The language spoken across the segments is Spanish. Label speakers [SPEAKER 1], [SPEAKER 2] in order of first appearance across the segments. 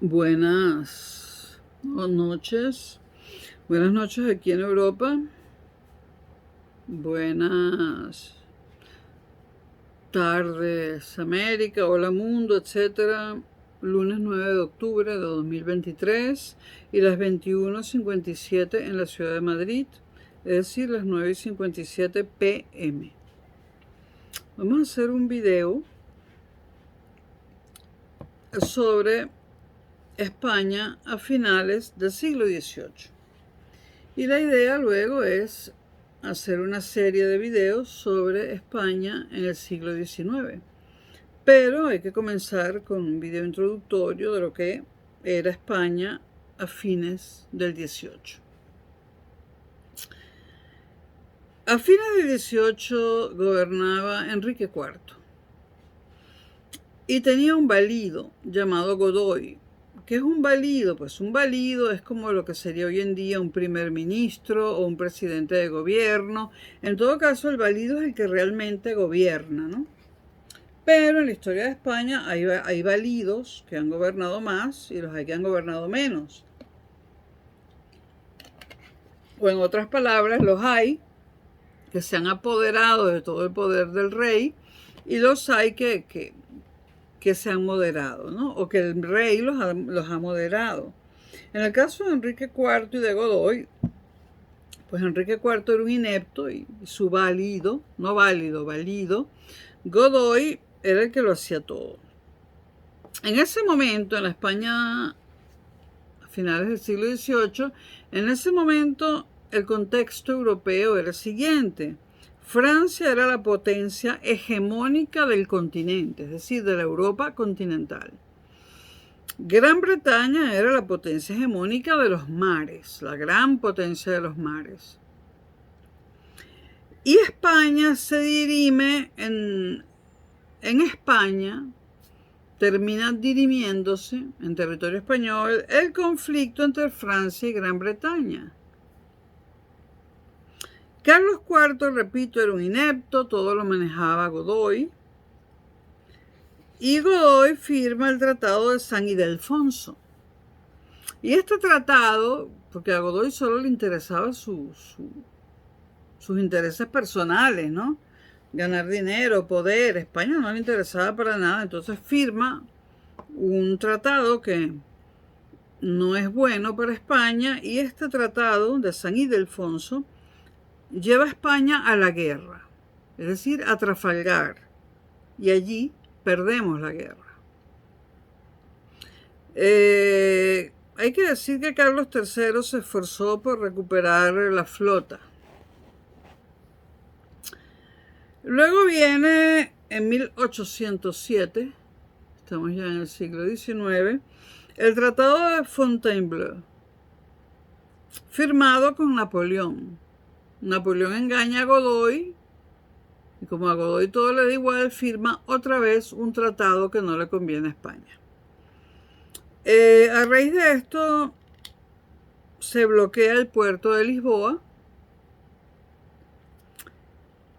[SPEAKER 1] Buenas noches. Buenas noches aquí en Europa. Buenas tardes América, hola mundo, etcétera. Lunes 9 de octubre de 2023 y las 21:57 en la ciudad de Madrid, es decir, las 9:57 p.m. Vamos a hacer un video sobre España a finales del siglo XVIII. Y la idea luego es hacer una serie de videos sobre España en el siglo XIX. Pero hay que comenzar con un video introductorio de lo que era España a fines del XVIII. A fines del XVIII gobernaba Enrique IV y tenía un valido llamado Godoy. ¿Qué es un valido? Pues un valido es como lo que sería hoy en día un primer ministro o un presidente de gobierno. En todo caso, el valido es el que realmente gobierna, ¿no? Pero en la historia de España hay validos que han gobernado más y los hay que han gobernado menos. O en otras palabras, los hay que se han apoderado de todo el poder del rey y los hay que se han moderado, ¿no? O que el rey los ha moderado. En el caso de Enrique IV y de Godoy, pues Enrique IV era un inepto y su valido, no válido, valido, Godoy era el que lo hacía todo. En ese momento, en la España a finales del siglo XVIII, en ese momento el contexto europeo era el siguiente. Francia era la potencia hegemónica del continente, es decir, de la Europa continental. Gran Bretaña era la potencia hegemónica de los mares, la gran potencia de los mares. Y España se dirime en España, termina dirimiéndose en territorio español el conflicto entre Francia y Gran Bretaña. Carlos IV, repito, era un inepto, todo lo manejaba Godoy. Y Godoy firma el Tratado de San Ildefonso. Y este tratado, porque a Godoy solo le interesaba sus intereses personales, ¿no? Ganar dinero, poder. España no le interesaba para nada. Entonces firma un tratado que no es bueno para España. Y este tratado de San Ildefonso lleva a España a la guerra, es decir, a Trafalgar. Y allí perdemos la guerra. Hay que decir que Carlos III se esforzó por recuperar la flota. Luego viene en 1807, estamos ya en el siglo XIX, el Tratado de Fontainebleau, firmado con Napoleón. Napoleón engaña a Godoy y como a Godoy todo le da igual, firma otra vez un tratado que no le conviene a España. A raíz de esto se bloquea el puerto de Lisboa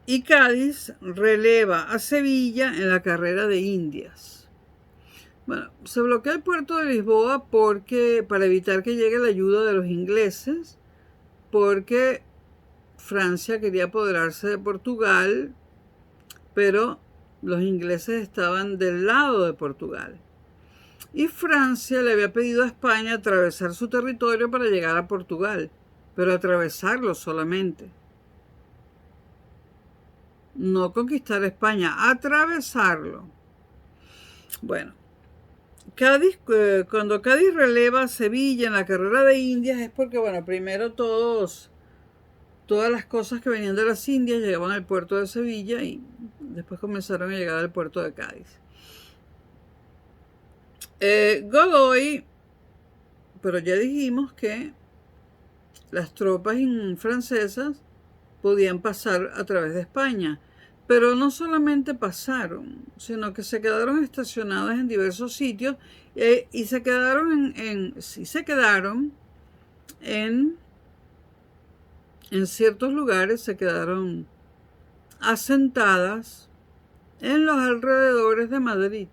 [SPEAKER 1] y Cádiz releva a Sevilla en la carrera de Indias. Bueno, se bloquea el puerto de Lisboa para evitar que llegue la ayuda de los ingleses, porque Francia quería apoderarse de Portugal, pero los ingleses estaban del lado de Portugal. Y Francia le había pedido a España atravesar su territorio para llegar a Portugal, pero atravesarlo solamente. No conquistar España, atravesarlo. Bueno, cuando Cádiz releva a Sevilla en la carrera de Indias es porque, bueno, primero todas las cosas que venían de las Indias llegaban al puerto de Sevilla y después comenzaron a llegar al puerto de Cádiz. Godoy, pero ya dijimos que las tropas francesas podían pasar a través de España, pero no solamente pasaron, sino que se quedaron estacionadas en diversos sitios y se quedaron en ciertos lugares, se quedaron asentadas en los alrededores de Madrid.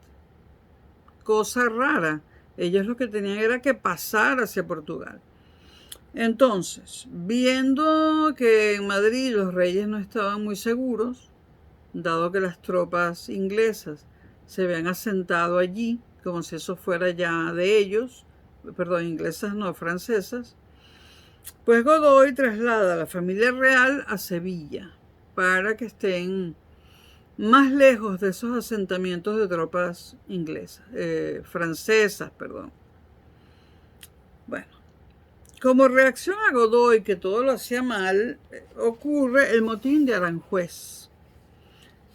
[SPEAKER 1] Cosa rara, Ellos lo que tenían era que pasar hacia Portugal. Entonces, viendo que en Madrid los reyes no estaban muy seguros, dado que las tropas inglesas se habían asentado allí, como si eso fuera ya de ellos, perdón, inglesas no, francesas, pues Godoy traslada a la familia real a Sevilla para que estén más lejos de esos asentamientos de tropas inglesas, francesas, perdón. Bueno, como reacción a Godoy, que todo lo hacía mal, ocurre el motín de Aranjuez.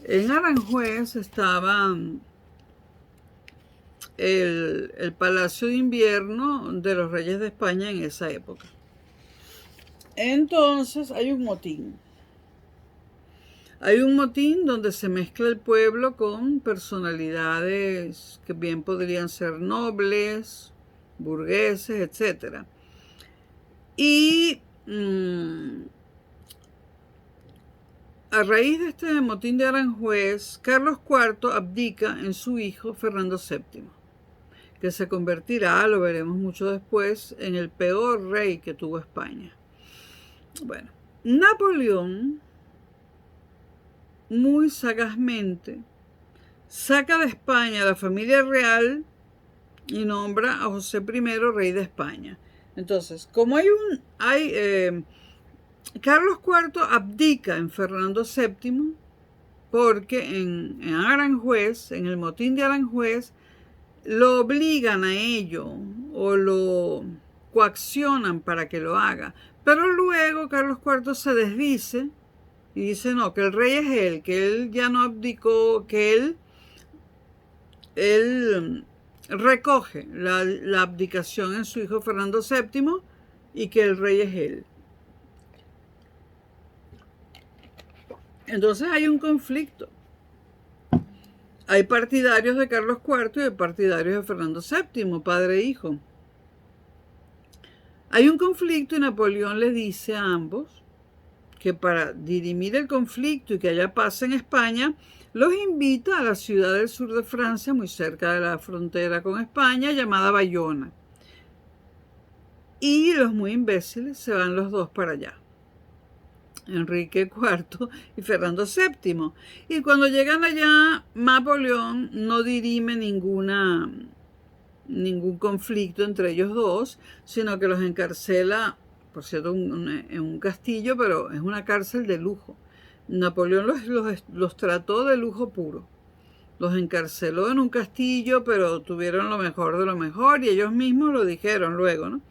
[SPEAKER 1] En Aranjuez estaba el Palacio de Invierno de los Reyes de España en esa época. Entonces hay un motín. Hay un motín donde se mezcla el pueblo con personalidades que bien podrían ser nobles, burgueses, etc. Y a raíz de este motín de Aranjuez, Carlos IV abdica en su hijo Fernando VII, que se convertirá, lo veremos mucho después, en el peor rey que tuvo España. Bueno, Napoleón, muy sagazmente, saca de España a la familia real y nombra a José I rey de España. Entonces, como Carlos IV abdica en Fernando VII porque en Aranjuez, en el motín de Aranjuez, lo obligan a ello o lo coaccionan para que lo haga. Pero luego Carlos IV se desdice y dice no, que el rey es él, que él ya no abdicó, que él recoge la abdicación en su hijo Fernando VII y que el rey es él. Entonces hay un conflicto. Hay partidarios de Carlos IV y hay partidarios de Fernando VII, padre e hijo. Hay un conflicto y Napoleón le dice a ambos que para dirimir el conflicto y que haya paz en España, los invita a la ciudad del sur de Francia, muy cerca de la frontera con España, llamada Bayona. Y los muy imbéciles se van los dos para allá, Enrique IV y Fernando VII. Y cuando llegan allá, Napoleón no dirime ningún conflicto entre ellos dos, sino que los encarcela, por cierto, en un castillo, pero es una cárcel de lujo. Napoleón los trató de lujo puro. Los encarceló en un castillo, pero tuvieron lo mejor de lo mejor y ellos mismos lo dijeron luego, ¿no?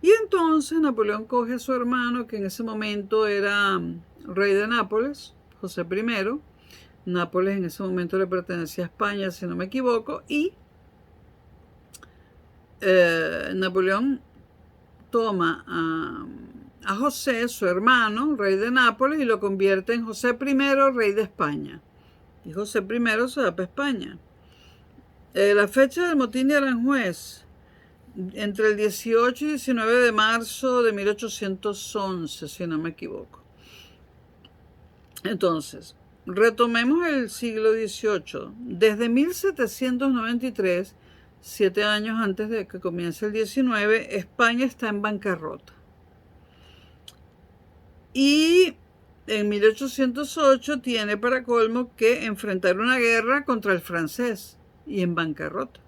[SPEAKER 1] Y entonces Napoleón coge a su hermano, que en ese momento era rey de Nápoles, José I. Nápoles en ese momento le pertenecía a España, si no me equivoco, y Napoleón toma a José, su hermano, rey de Nápoles, y lo convierte en José I, rey de España. Y José I se va para España. La fecha del motín de Aranjuez, entre el 18 y 19 de marzo de 1811, si no me equivoco. Entonces, retomemos el siglo XVIII. Desde 1793, 7 años antes de que comience el 19, España está en bancarrota. Y en 1808 tiene para colmo que enfrentar una guerra contra el francés y en bancarrota.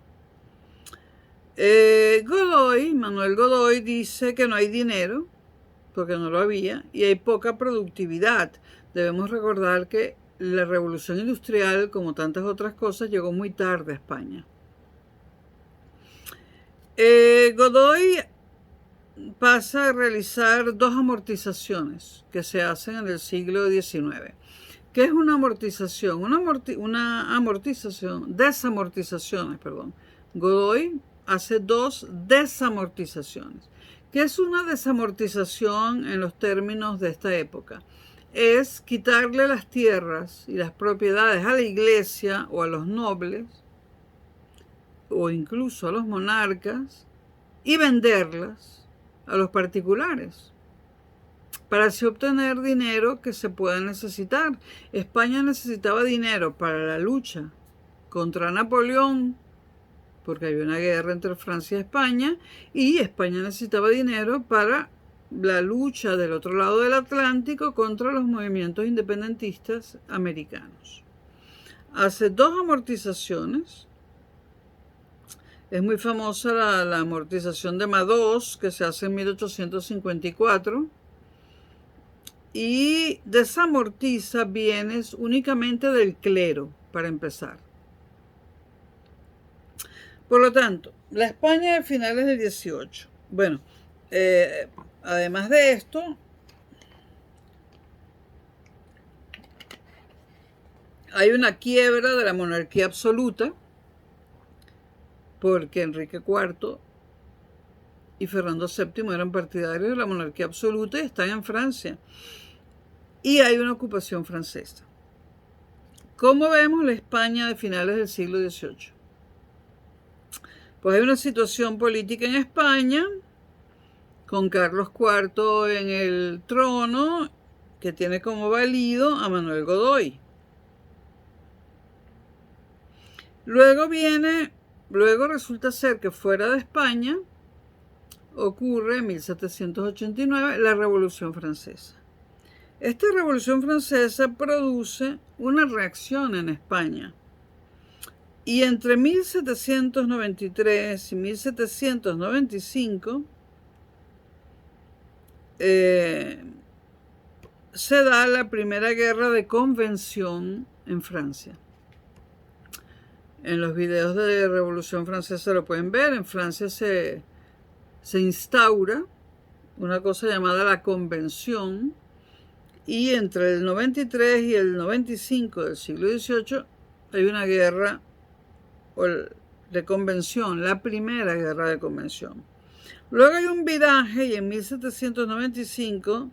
[SPEAKER 1] Manuel Godoy dice que no hay dinero, porque no lo había, y hay poca productividad. Debemos recordar que la revolución industrial, como tantas otras cosas, llegó muy tarde a España. Godoy pasa a realizar 2 amortizaciones que se hacen en el siglo XIX. ¿Qué es una amortización? Desamortizaciones, perdón. Godoy hace 2 desamortizaciones. ¿Qué es una desamortización en los términos de esta época? Es quitarle las tierras y las propiedades a la iglesia o a los nobles o incluso a los monarcas y venderlas a los particulares para así obtener dinero que se pueda necesitar. España necesitaba dinero para la lucha contra Napoleón porque había una guerra entre Francia y España, y España necesitaba dinero para la lucha del otro lado del Atlántico contra los movimientos independentistas americanos. Hace 2 amortizaciones. Es muy famosa la amortización de Madoz, que se hace en 1854, y desamortiza bienes únicamente del clero, para empezar. Por lo tanto, la España de finales del 18. Bueno, además de esto, hay una quiebra de la monarquía absoluta, porque Enrique IV y Fernando VII eran partidarios de la monarquía absoluta y están en Francia. Y hay una ocupación francesa. ¿Cómo vemos la España de finales del siglo XVIII? Pues hay una situación política en España, con Carlos IV en el trono, que tiene como valido a Manuel Godoy. Luego resulta ser que fuera de España ocurre en 1789 la Revolución Francesa. Esta Revolución Francesa produce una reacción en España. Y entre 1793 y 1795 se da la primera guerra de convención en Francia. En los videos de Revolución Francesa lo pueden ver. En Francia se instaura una cosa llamada la Convención, y entre el 93 y el 95 del siglo XVIII hay una guerra de convención, la primera guerra de convención. Luego hay un viraje y en 1795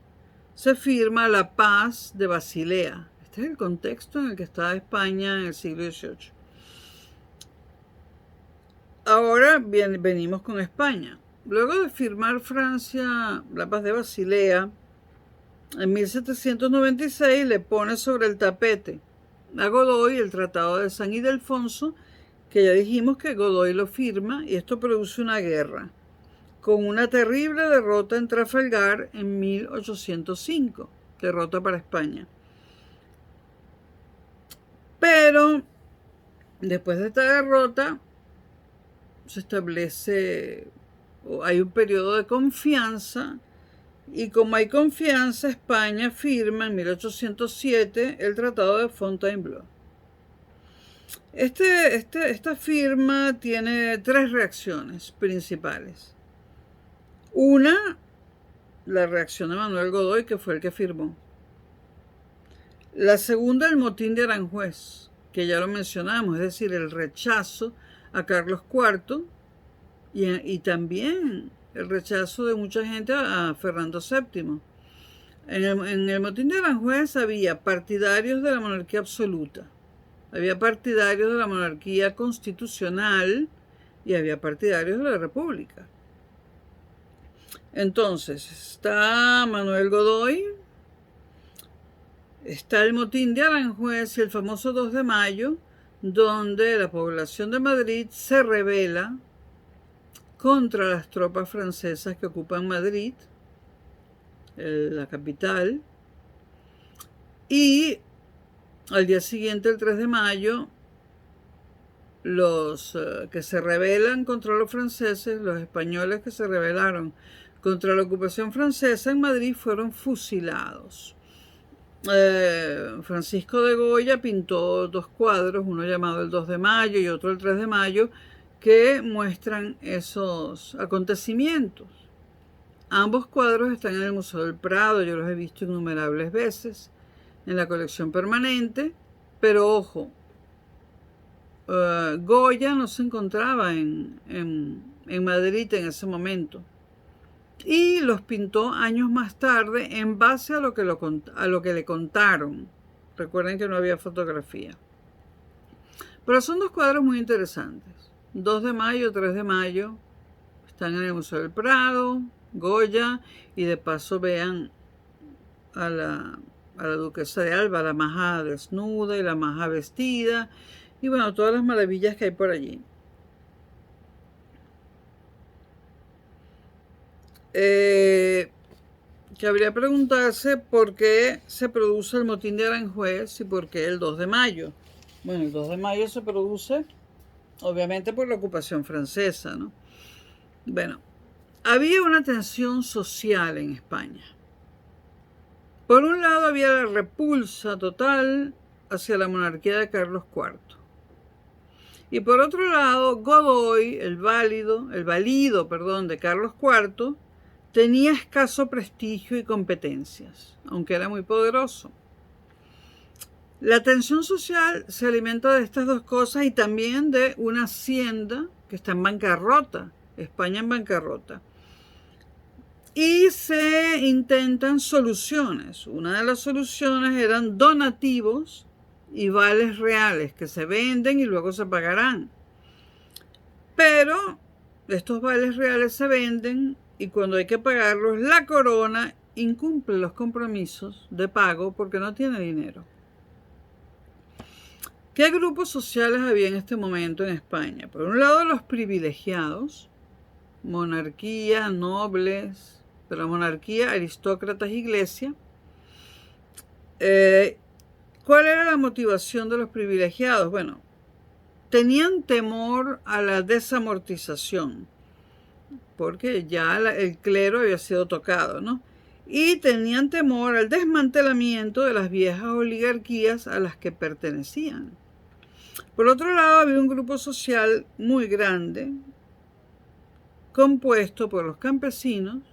[SPEAKER 1] se firma la Paz de Basilea. Este es el contexto en el que estaba España en el siglo XVIII. Ahora venimos con España. Luego de firmar Francia la Paz de Basilea, en 1796 le pone sobre el tapete a Godoy el Tratado de San Ildefonso, que ya dijimos que Godoy lo firma, y esto produce una guerra, con una terrible derrota en Trafalgar en 1805, derrota para España. Pero después de esta derrota se establece, hay un periodo de confianza, y como hay confianza, España firma en 1807 el Tratado de Fontainebleau. Esta firma tiene 3 reacciones principales. Una, la reacción de Manuel Godoy, que fue el que firmó. La segunda, el motín de Aranjuez, que ya lo mencionamos, es decir, el rechazo a Carlos IV y también el rechazo de mucha gente a Fernando VII. En el motín de Aranjuez había partidarios de la monarquía absoluta, había partidarios de la monarquía constitucional y había partidarios de la república. Entonces, está Manuel Godoy, está el motín de Aranjuez y el famoso 2 de mayo, donde la población de Madrid se rebela contra las tropas francesas que ocupan Madrid, la capital, y al día siguiente, el 3 de mayo, los que se rebelan contra los franceses, los españoles que se rebelaron contra la ocupación francesa en Madrid, fueron fusilados. Francisco de Goya pintó 2 cuadros, uno llamado el 2 de mayo y otro el 3 de mayo, que muestran esos acontecimientos. Ambos cuadros están en el Museo del Prado, yo los he visto innumerables veces en la colección permanente, pero ojo, Goya no se encontraba en Madrid en ese momento, y los pintó años más tarde en base a lo que le contaron. Recuerden que no había fotografía. Pero son 2 cuadros muy interesantes. 2 de mayo, 3 de mayo, están en el Museo del Prado, Goya, y de paso vean a la duquesa de Alba, la maja desnuda y la maja vestida, y bueno, todas las maravillas que hay por allí. Cabría preguntarse por qué se produce el motín de Aranjuez y por qué el 2 de mayo. Bueno, el 2 de mayo se produce obviamente por la ocupación francesa, ¿no? Bueno, había una tensión social en España. Por un lado había la repulsa total hacia la monarquía de Carlos IV. Y por otro lado, Godoy, el valido, de Carlos IV, tenía escaso prestigio y competencias, aunque era muy poderoso. La tensión social se alimenta de estas dos cosas y también de una hacienda que está en bancarrota, España en bancarrota. Y se intentan soluciones. Una de las soluciones eran donativos y vales reales que se venden y luego se pagarán. Pero estos vales reales se venden y cuando hay que pagarlos, la corona incumple los compromisos de pago porque no tiene dinero. ¿Qué grupos sociales había en este momento en España? Por un lado, los privilegiados, monarquía, nobles, de la monarquía, aristócratas, iglesia. ¿Cuál era la motivación de los privilegiados? Bueno, tenían temor a la desamortización, porque ya el clero había sido tocado, ¿no? Y tenían temor al desmantelamiento de las viejas oligarquías a las que pertenecían. Por otro lado, había un grupo social muy grande, compuesto por los campesinos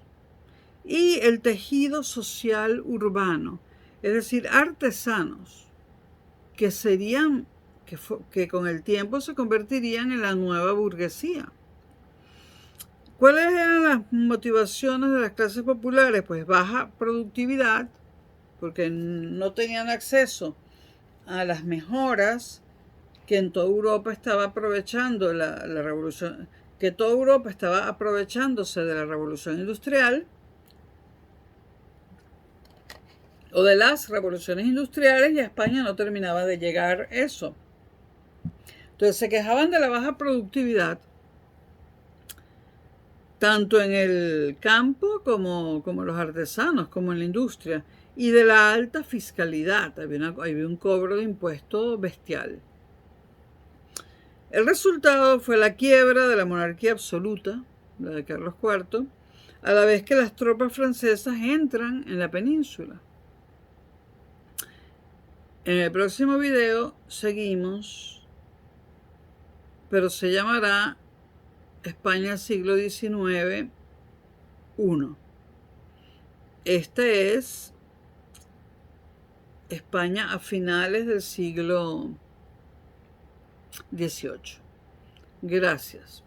[SPEAKER 1] y el tejido social urbano, es decir, artesanos que con el tiempo se convertirían en la nueva burguesía. ¿Cuáles eran las motivaciones de las clases populares? Pues baja productividad, porque no tenían acceso a las mejoras que en toda Europa estaba aprovechando la revolución, que toda Europa estaba aprovechándose de la revolución industrial o de las revoluciones industriales, y a España no terminaba de llegar eso. Entonces se quejaban de la baja productividad, tanto en el campo como los artesanos, como en la industria, y de la alta fiscalidad. Había un cobro de impuestos bestial. El resultado fue la quiebra de la monarquía absoluta, la de Carlos IV, a la vez que las tropas francesas entran en la península. En el próximo video seguimos, pero se llamará España siglo XIX 1. Este es España a finales del siglo XVIII. Gracias.